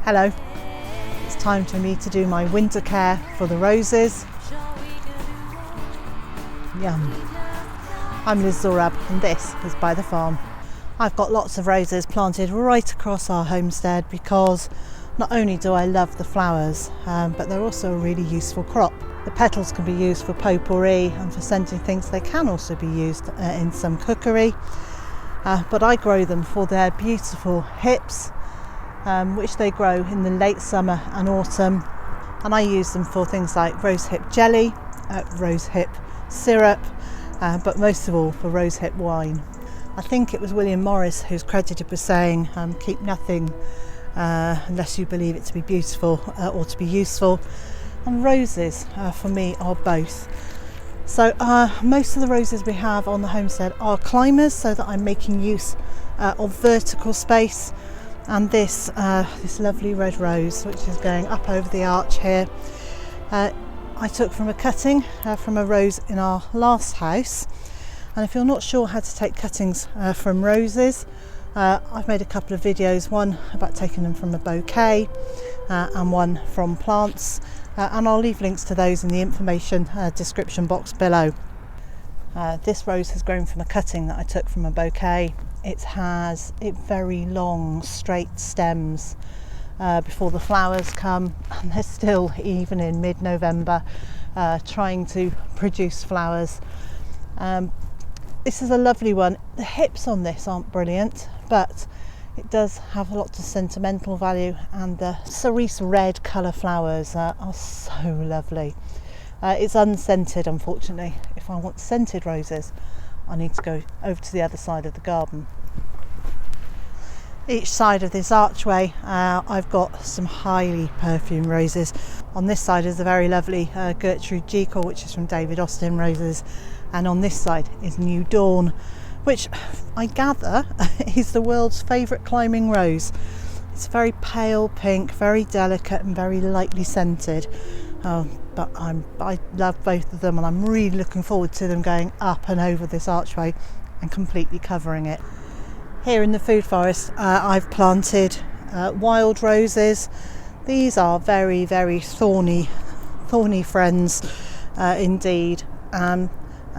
Hello, it's time for me to do my winter care for the roses. Yum. I'm Zorab and this is Byther Farm. I've got lots of roses planted right across our homestead because not only do I love the flowers, but they're also a really useful crop. The petals can be used for potpourri and for scenting things. They can also be used in some cookery, but I grow them for their beautiful hips, which they grow in the late summer and autumn, and I use them for things like rosehip jelly, rosehip syrup, but most of all for rosehip wine. I think it was William Morris who's credited with saying, keep nothing unless you believe it to be beautiful or to be useful, and roses for me are both. So most of the roses we have on the homestead are climbers, so that I'm making use of vertical space. And this lovely red rose, which is going up over the arch here, I took from a cutting from a rose in our last house. And if you're not sure how to take cuttings from roses, I've made a couple of videos, one about taking them from a bouquet and one from plants, and I'll leave links to those in the information description box below. This rose has grown from a cutting that I took from a bouquet. It has very long straight stems before the flowers come, and they're still, even in mid-November, trying to produce flowers. This is a lovely one. The hips on this aren't brilliant, but it does have a lot of sentimental value, and the cerise red colour flowers are so lovely. It's unscented, unfortunately. If I want scented roses, I need to go over to the other side of the garden. Each side of this archway I've got some highly perfumed roses. On this side is the very lovely Gertrude Jekyll, which is from David Austin Roses, and on this side is New Dawn, which I gather is the world's favourite climbing rose. It's very pale pink, very delicate and very lightly scented. But I love both of them, and I'm really looking forward to them going up and over this archway and completely covering it. Here in the food forest I've planted wild roses. These are very, very thorny friends indeed, and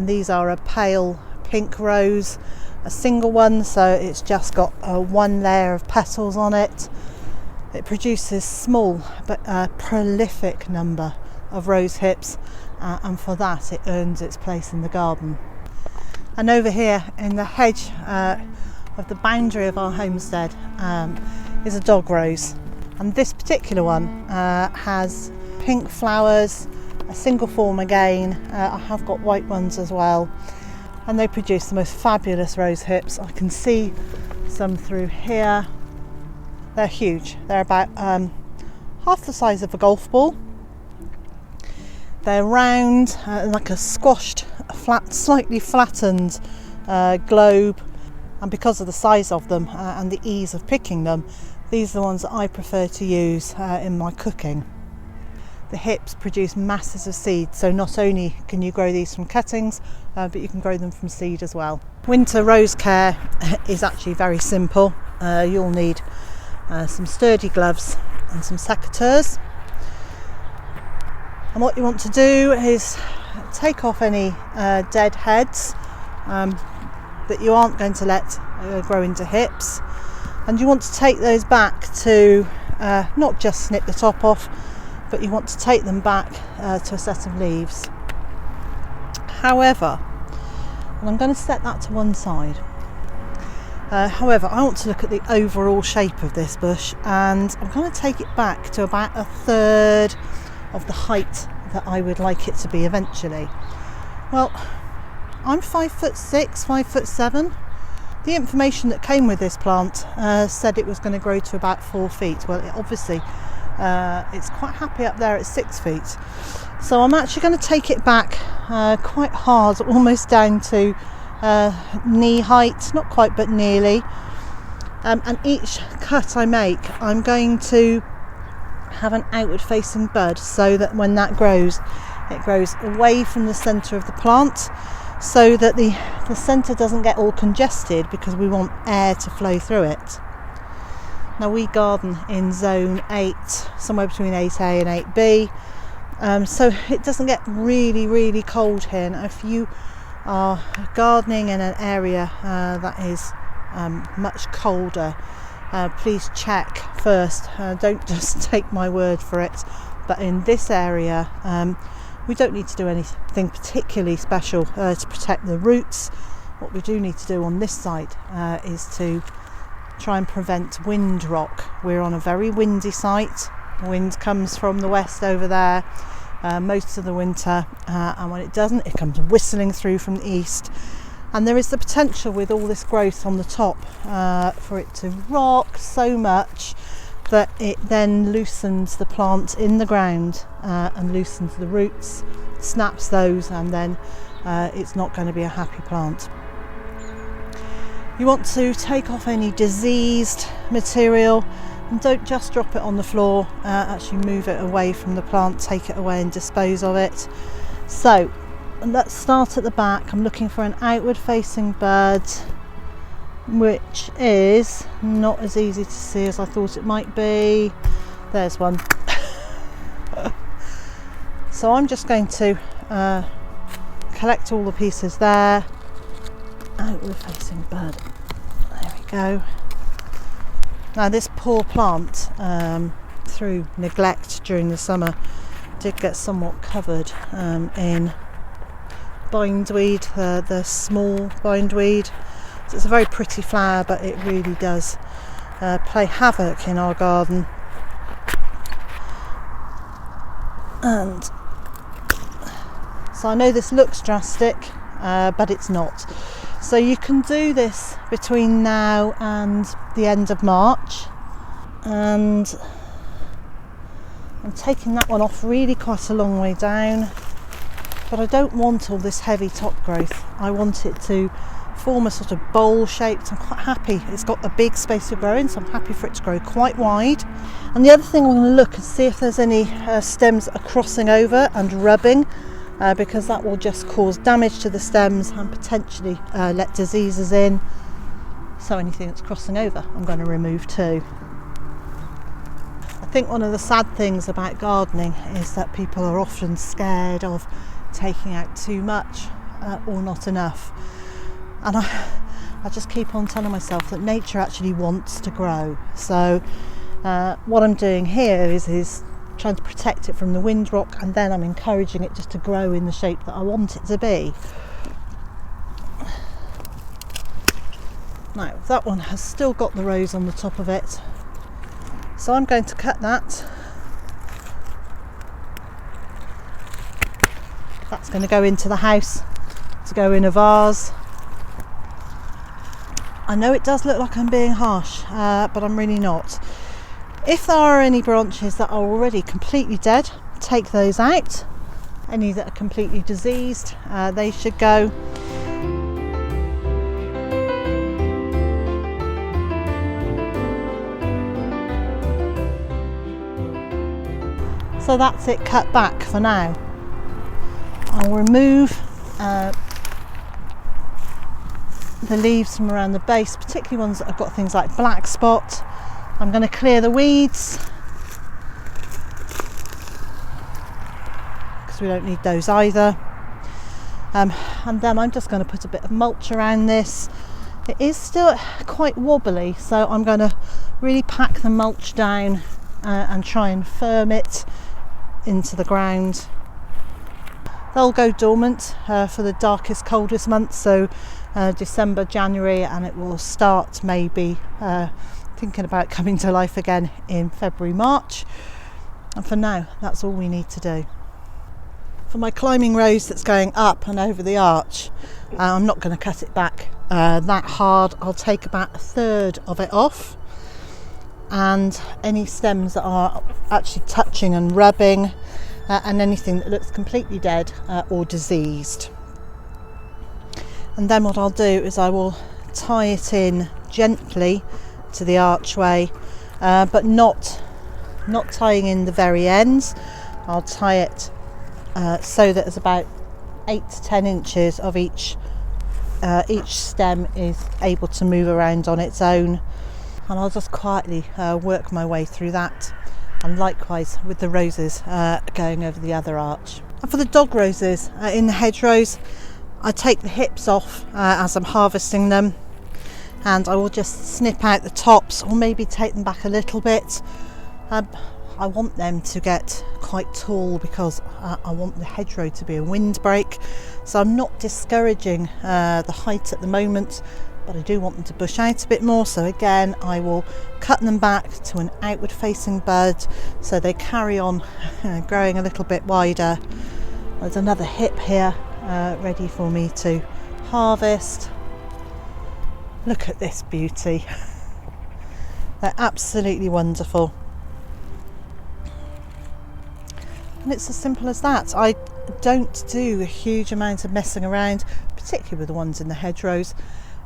these are a pale pink rose, a single one, so it's just got one layer of petals on it. It produces small but prolific number of rose hips, and for that it earns its place in the garden. And over here in the hedge of the boundary of our homestead is a dog rose, and this particular one has pink flowers, a single form again. I have got white ones as well, and they produce the most fabulous rose hips. I can see some through here. They're huge. They're about half the size of a golf ball. They're round, like a squashed, slightly flattened globe, and because of the size of them and the ease of picking them, these are the ones that I prefer to use in my cooking. The hips produce masses of seed, so not only can you grow these from cuttings, but you can grow them from seed as well. Winter rose care is actually very simple. You'll need some sturdy gloves and some secateurs. And what you want to do is take off any dead heads that you aren't going to let grow into hips, and you want to take those back to not just snip the top off, but you want to take them back to a set of leaves. However, and I'm going to set that to one side. However, I want to look at the overall shape of this bush, and I'm going to take it back to about a third of the height that I would like it to be eventually. Well, I'm 5'6", 5'7". The information that came with this plant said it was going to grow to about 4 feet. Well, obviously it's quite happy up there at 6 feet. So I'm actually going to take it back quite hard, almost down to knee height, not quite but nearly. And each cut I make, I'm going to have an outward facing bud, so that when that grows, it grows away from the centre of the plant, so that the centre doesn't get all congested, because we want air to flow through it. Now we garden in zone 8, somewhere between 8A and 8B, so it doesn't get really cold here. Now if you are gardening in an area that is much colder, please check first. Don't just take my word for it, but in this area we don't need to do anything particularly special to protect the roots. What we do need to do on this site is to try and prevent wind rock. We're on a very windy site. The wind comes from the west over there most of the winter, and when it doesn't, it comes whistling through from the east. And there is the potential with all this growth on the top for it to rock so much that it then loosens the plant in the ground and loosens the roots, snaps those, and then it's not going to be a happy plant. You want to take off any diseased material, and don't just drop it on the floor, actually move it away from the plant, take it away and dispose of it. So let's start at the back. I'm looking for an outward facing bird, which is not as easy to see as I thought it might be. There's one. So I'm just going to collect all the pieces there. Outward facing bird. There we go. Now this poor plant, through neglect during the summer, did get somewhat covered in bindweed, the small bindweed. So it's a very pretty flower, but it really does play havoc in our garden. And so I know this looks drastic, but it's not. So you can do this between now and the end of March, and I'm taking that one off really quite a long way down, but I don't want all this heavy top growth. I want it to form a sort of bowl shaped. I'm quite happy. It's got a big space to grow in, so I'm happy for it to grow quite wide. And the other thing I'm going to look and see if there's any stems that are crossing over and rubbing, because that will just cause damage to the stems and potentially let diseases in. So anything that's crossing over I'm going to remove too. I think one of the sad things about gardening is that people are often scared of taking out too much or not enough. And I just keep on telling myself that nature actually wants to grow. So what I'm doing here is trying to protect it from the wind rock, and then I'm encouraging it just to grow in the shape that I want it to be. Now that one has still got the rose on the top of it, so I'm going to cut that. That's going to go into the house to go in a vase. I know it does look like I'm being harsh, but I'm really not. If there are any branches that are already completely dead, take those out. Any that are completely diseased, they should go. So that's it cut back for now. I'll remove the leaves from around the base, particularly ones that have got things like black spot. I'm going to clear the weeds because we don't need those either. And then I'm just going to put a bit of mulch around this. It is still quite wobbly, so I'm going to really pack the mulch down and try and firm it into the ground. They'll go dormant for the darkest, coldest months, so December, January, and it will start maybe thinking about coming to life again in February, March. And for now, that's all we need to do. For my climbing rose that's going up and over the arch, I'm not going to cut it back that hard. I'll take about a third of it off, and any stems that are actually touching and rubbing, and anything that looks completely dead or diseased. And then what I'll do is I will tie it in gently to the archway, but not tying in the very ends. I'll tie it so that there's about 8 to 10 inches of each stem is able to move around on its own. and I'll just quietly work my way through that, and likewise with the roses going over the other arch. And for the dog roses in the hedgerows, I take the hips off as I'm harvesting them, and I will just snip out the tops or maybe take them back a little bit. I want them to get quite tall because I want the hedgerow to be a windbreak, so I'm not discouraging the height at the moment, but I do want them to bush out a bit more. So again, I will cut them back to an outward facing bud so they carry on growing a little bit wider. There's another hip here ready for me to harvest. Look at this beauty. They're absolutely wonderful. And it's as simple as that. I don't do a huge amount of messing around, particularly with the ones in the hedgerows.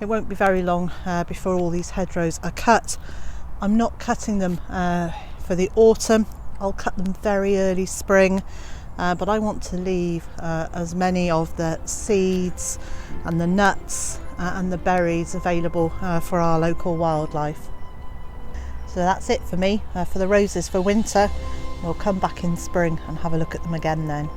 It won't be very long before all these hedgerows are cut. I'm not cutting them for the autumn. I'll cut them very early spring, but I want to leave as many of the seeds and the nuts and the berries available for our local wildlife. So that's it for me for the roses for winter. We'll come back in spring and have a look at them again then.